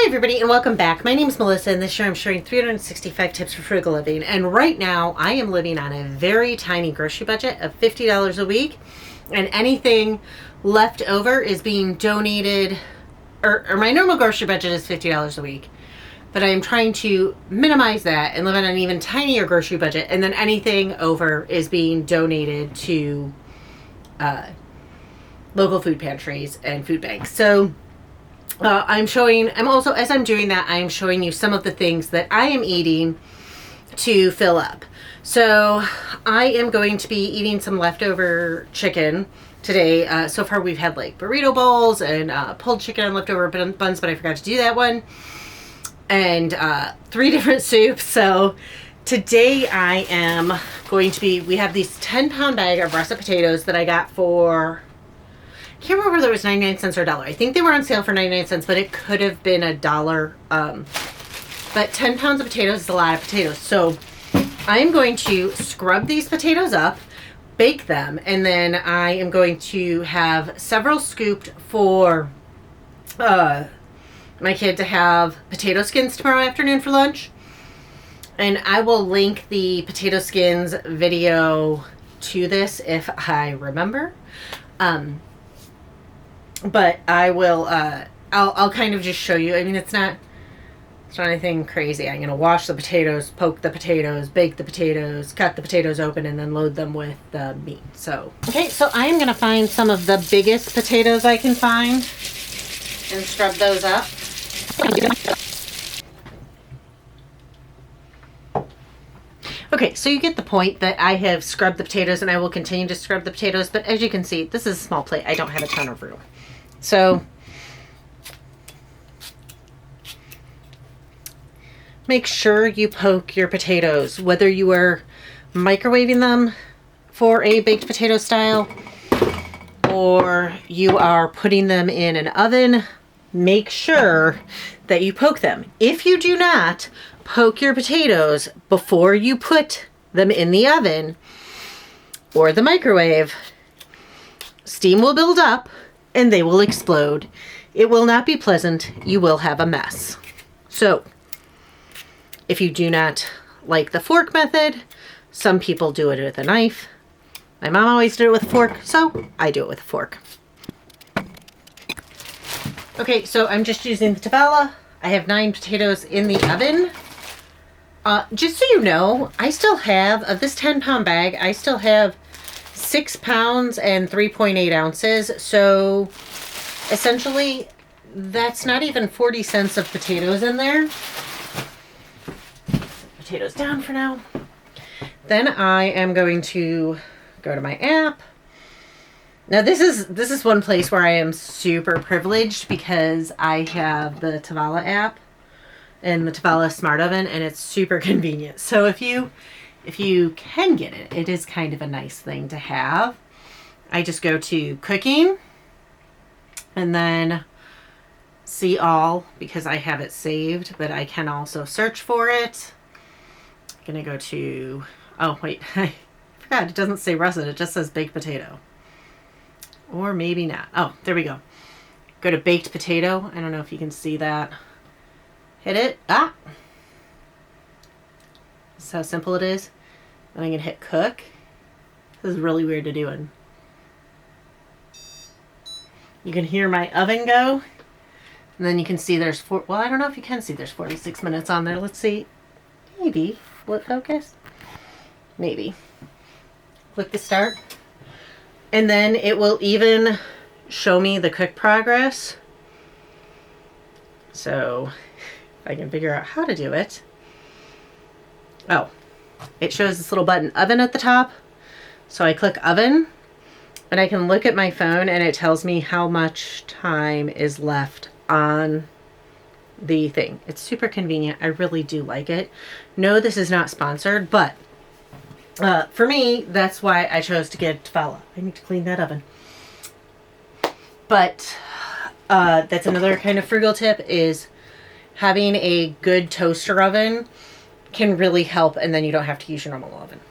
everybody, and welcome back. My name is Melissa, and this year I'm sharing 365 tips for frugal living. And right now I am living on a very tiny grocery budget of $50 a week, and anything left over is being donated, or my normal grocery budget is $50 a week, but I am trying to minimize that and live on an even tinier grocery budget, and then anything over is being donated to local food pantries and food banks. So I'm also, as I'm doing that, I'm showing you some of the things that I am eating to fill up. So I am going to be eating some leftover chicken today. So far we've had like burrito bowls and pulled chicken and leftover buns, but I forgot to do that one. And 3 different soups. So today I am going to be, we have these 10-pound bag of russet potatoes that I got for, I can't remember whether it was 99 cents or $1. I think they were on sale for 99 cents, but it could have been $1. But 10 pounds of potatoes is a lot of potatoes. So I'm going to scrub these potatoes up, bake them, and then I am going to have several scooped for my kid to have potato skins tomorrow afternoon for lunch. And I will link the potato skins video to this if I remember. But I will, I'll kind of just show you. I mean, it's not anything crazy. I'm going to wash the potatoes, poke the potatoes, bake the potatoes, cut the potatoes open, and then load them with the meat. So, okay, so I am going to find some of the biggest potatoes I can find and scrub those up. Okay, so you get the point that I have scrubbed the potatoes, and I will continue to scrub the potatoes, but as you can see, this is a small plate. I don't have a ton of room. So make sure you poke your potatoes, whether you are microwaving them for a baked potato style or you are putting them in an oven. Make sure that you poke them. If you do not poke your potatoes before you put them in the oven or the microwave, steam will build up and they will explode. It will not be pleasant. You will have a mess. So if you do not like the fork method, some people do it with a knife. My mom always did it with a fork, so I do it with a fork. Okay, so I'm just using the Tavala. I have 9 potatoes in the oven. Just so you know, I still have, of this 10-pound bag, I still have 6 pounds and 3.8 ounces. So essentially, that's not even 40 cents of potatoes in there. Potatoes down for now. Then I am going to go to my app. Now this is one place where I am super privileged because I have the Tavala app and the Tavala Smart Oven, and it's super convenient. So if you can get it, it is kind of a nice thing to have. I just go to cooking and then see all because I have it saved, but I can also search for it. I'm gonna go to, oh wait, I forgot, it doesn't say russet, it just says baked potato. Or maybe not. Oh, there we go. Go to baked potato. I don't know if you can see that. Hit it. Ah! This is how simple it is. Then I'm going to hit cook. This is really weird to do. And you can hear my oven go. And then you can see there's well, I don't know if you can see there's 46 minutes on there. Let's see. Maybe. Will it focus? Maybe. Click the start. And then it will even show me the cook progress. So if I can figure out how to do it. Oh, it shows this little button, oven at the top. So I click oven and I can look at my phone and it tells me how much time is left on the thing. It's super convenient. I really do like it. No, this is not sponsored, but for me, that's why I chose to get Tavala. I need to clean that oven. But that's another kind of frugal tip, is having a good toaster oven can really help, and then you don't have to use your normal oven.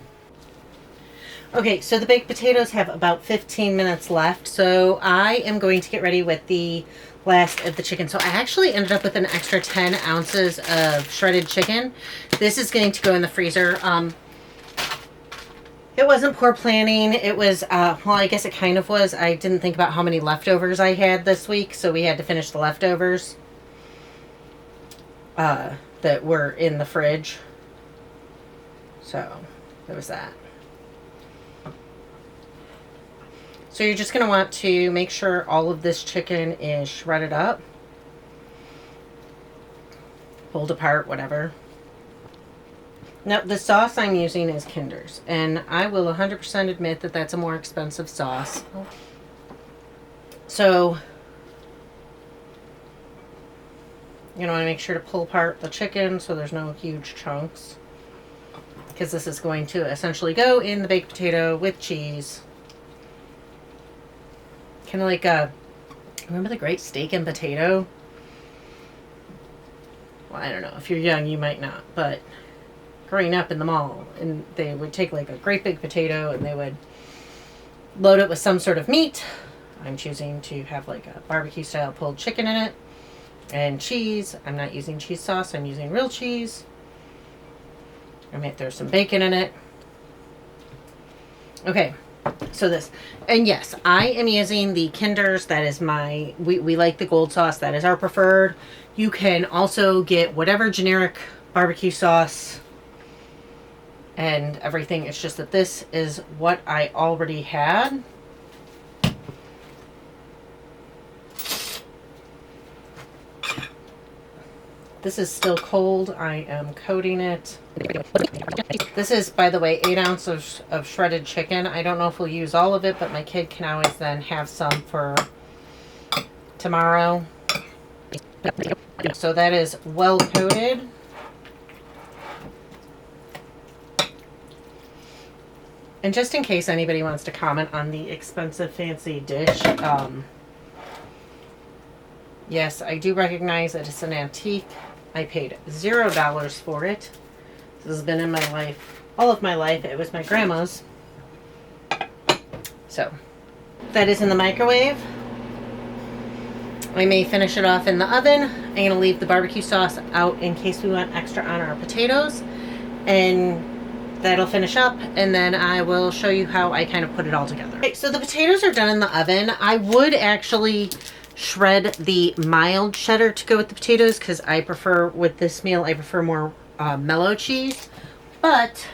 Okay, so the baked potatoes have about 15 minutes left, so I am going to get ready with the last of the chicken. So I actually ended up with an extra 10 ounces of shredded chicken. This is going to go in the freezer. It wasn't poor planning. It was, well, I guess it kind of was. I didn't think about how many leftovers I had this week, so we had to finish the leftovers that were in the fridge. So there was that. So you're just going to want to make sure all of this chicken is shredded up, pulled apart, whatever. Now, the sauce I'm using is Kinder's, and I will 100% admit that that's a more expensive sauce. So you want to make sure to pull apart the chicken so there's no huge chunks, because this is going to essentially go in the baked potato with cheese. Kind of like remember the Great Steak and Potato? Well, I don't know. If you're young, you might not. But growing up in the mall, and they would take like a great big potato and they would load it with some sort of meat. I'm choosing to have like a barbecue style pulled chicken in it. And cheese. I'm not using cheese sauce. I'm using real cheese. I might throw some bacon in it. Okay. So this, and yes, I am using the Kinder's. That is my, we like the gold sauce. That is our preferred. You can also get whatever generic barbecue sauce and everything. It's just that this is what I already had. This is still cold. I am coating it. This is, by the way, 8 ounces of shredded chicken. I don't know if we'll use all of it, but my kid can always then have some for tomorrow. So that is well coated. And just in case anybody wants to comment on the expensive fancy dish, yes, I do recognize that it's an antique. I paid $0 for it. This has been in my life, all of my life. It was my grandma's. So, that is in the microwave. I may finish it off in the oven. I'm going to leave the barbecue sauce out in case we want extra on our potatoes. And that'll finish up, and then I will show you how I kind of put it all together. Okay, so the potatoes are done in the oven. I would actually shred the mild cheddar to go with the potatoes, because I prefer, with this meal, I prefer more mellow cheese. But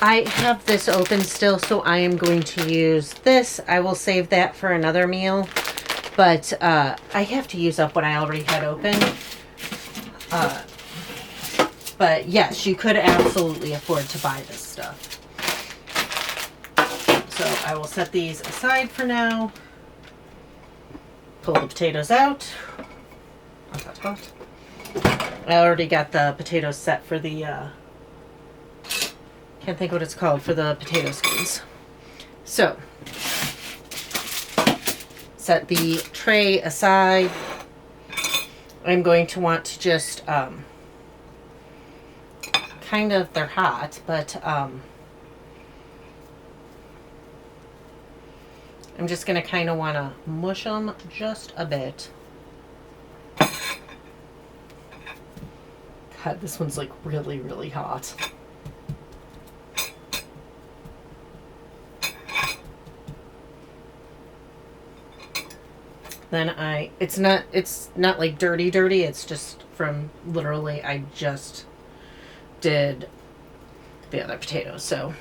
I have this open still, so I am going to use this. I will save that for another meal, but I have to use up what I already had open. But yes, you could absolutely afford to buy this stuff. So I will set these aside for now. Pull the potatoes out. I already got the potatoes set for the, can't think what it's called, for the potato skins. So, set the tray aside. I'm going to want to just, kind of, they're hot, but I'm just going to kind of want to mush them just a bit. God, this one's like really, really hot. Then it's not like dirty, it's just from literally, I just did the other potatoes. So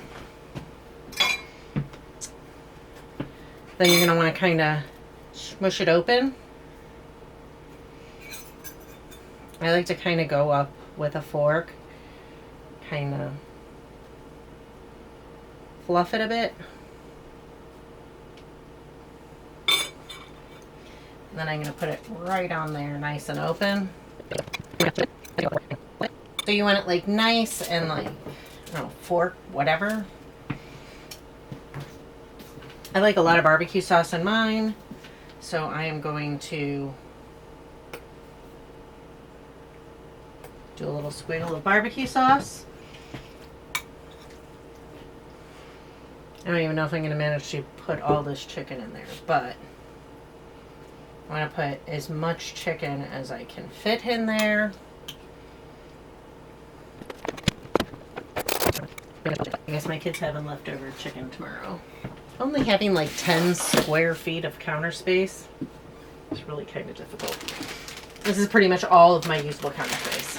then you're going to want to kind of smush it open. I like to kind of go up with a fork, kind of fluff it a bit. And then I'm going to put it right on there, nice and open. So you want it like nice and like, I don't know, fork, whatever. I like a lot of barbecue sauce in mine, so I am going to do a little squiggle of barbecue sauce. I don't even know if I'm going to manage to put all this chicken in there, but I want to put as much chicken as I can fit in there. I guess my kids having leftover chicken tomorrow. Only having like 10 square feet of counter space is really kind of difficult. This is pretty much all of my usable counter space.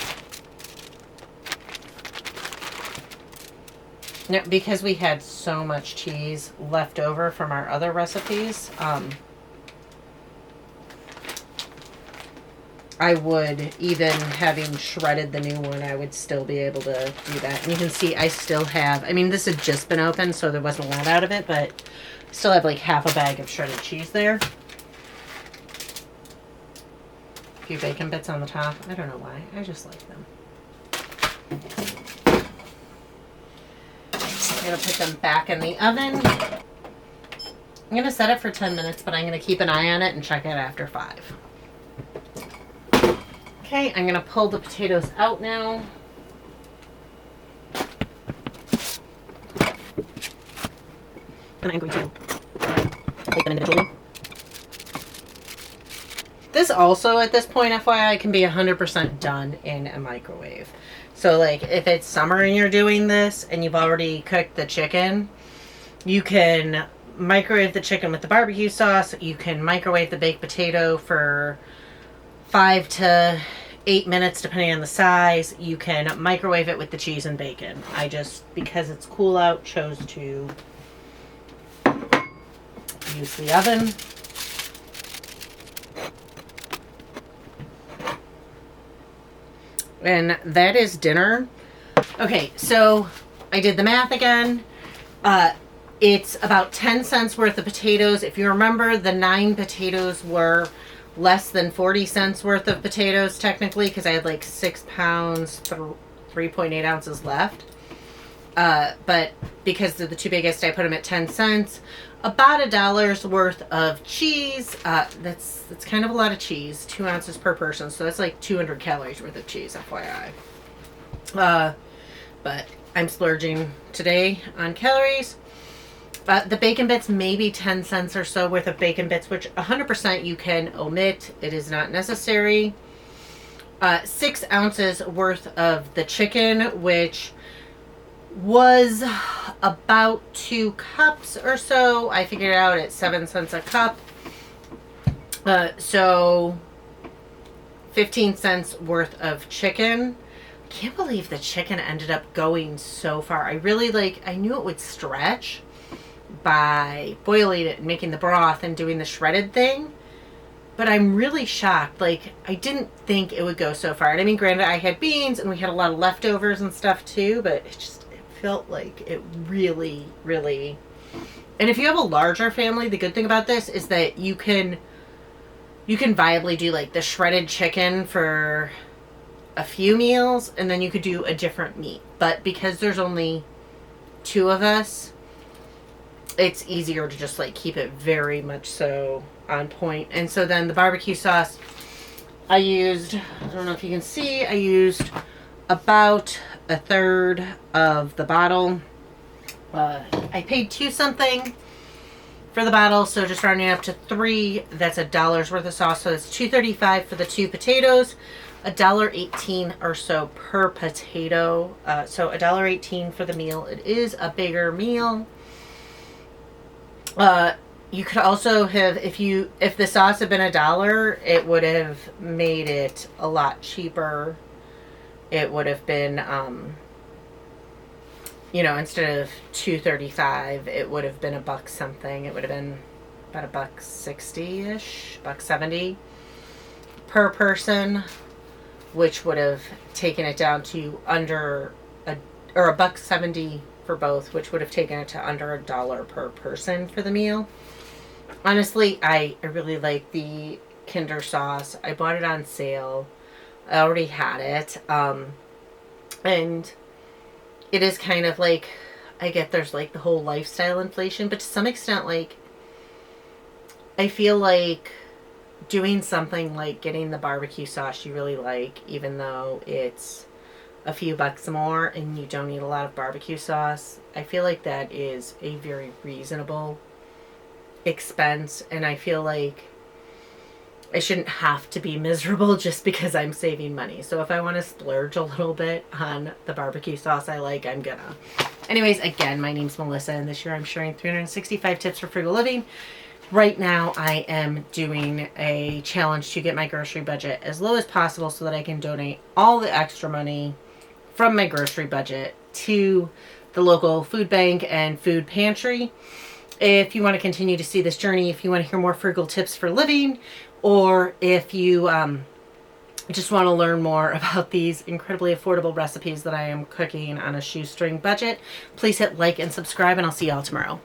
Now, because we had so much cheese left over from our other recipes, I would, even having shredded the new one, I would still be able to do that. And you can see I still have, I mean, this had just been opened, so there wasn't a lot out of it, but I still have like half a bag of shredded cheese there. A few bacon bits on the top. I don't know why. I just like them. I'm going to put them back in the oven. I'm going to set it for 10 minutes, but I'm going to keep an eye on it and check it after 5. Okay, I'm going to pull the potatoes out now. And I'm going to take them individually. This also, at this point, FYI, can be 100% done in a microwave. So, like, if it's summer and you're doing this and you've already cooked the chicken, you can microwave the chicken with the barbecue sauce. You can microwave the baked potato for 5 to 8 minutes, depending on the size. You can microwave it with the cheese and bacon. I just, because it's cool out, chose to use the oven. And that is dinner. Okay, so I did the math again. It's about 10 cents worth of potatoes. If you remember, the 9 potatoes were less than 40 cents worth of potatoes, technically, because I had like 6 pounds, 3.8 ounces left. But because they're the 2 biggest, I put them at 10 cents. About $1 worth of cheese. That's kind of a lot of cheese, 2 ounces per person. So that's like 200 calories worth of cheese, FYI. But I'm splurging today on calories. The bacon bits, maybe 10 cents or so worth of bacon bits, which 100% you can omit. It is not necessary. 6 ounces worth of the chicken, which was about 2 cups or so. I figured it out at 7 cents a cup. So 15 cents worth of chicken. I can't believe the chicken ended up going so far. I knew it would stretch by boiling it and making the broth and doing the shredded thing. But I'm really shocked. Like, I didn't think it would go so far. And I mean, granted, I had beans and we had a lot of leftovers and stuff too, but it felt like it really, really... And if you have a larger family, the good thing about this is that you can viably do like the shredded chicken for a few meals, and then you could do a different meat. But because there's only 2 of us, it's easier to just like keep it very much so on point. And so then the barbecue sauce, I don't know if you can see, I used about 1/3 of the bottle. I paid $2 something for the bottle, so just rounding up to 3, that's $1 worth of sauce. So it's $2.35 for the 2 potatoes, $1.18 or so per potato. So $1.18 for the meal. It is a bigger meal. You could also have, if the sauce had been $1, it would have made it a lot cheaper. It would have been, instead of $2.35, it would have been $1 something. It would have been about $1.60-ish, $1.70 per person, which would have taken it down to under $1.70 for both, which would have taken it to under $1 per person for the meal. Honestly, I really like the Kinder sauce. I bought it on sale. I already had it. And it is kind of like, I get there's like the whole lifestyle inflation, but to some extent, like, I feel like doing something like getting the barbecue sauce you really like, even though it's a few bucks more and you don't need a lot of barbecue sauce, I feel like that is a very reasonable expense. And I feel like I shouldn't have to be miserable just because I'm saving money. So if I want to splurge a little bit on the barbecue sauce I like, I'm gonna. Anyways, again, my name's Melissa, and this year I'm sharing 365 tips for frugal living. Right now, I am doing a challenge to get my grocery budget as low as possible so that I can donate all the extra money from my grocery budget to the local food bank and food pantry. If you want to continue to see this journey, if you want to hear more frugal tips for living, or if you just want to learn more about these incredibly affordable recipes that I am cooking on a shoestring budget, please hit like and subscribe, and I'll see y'all tomorrow.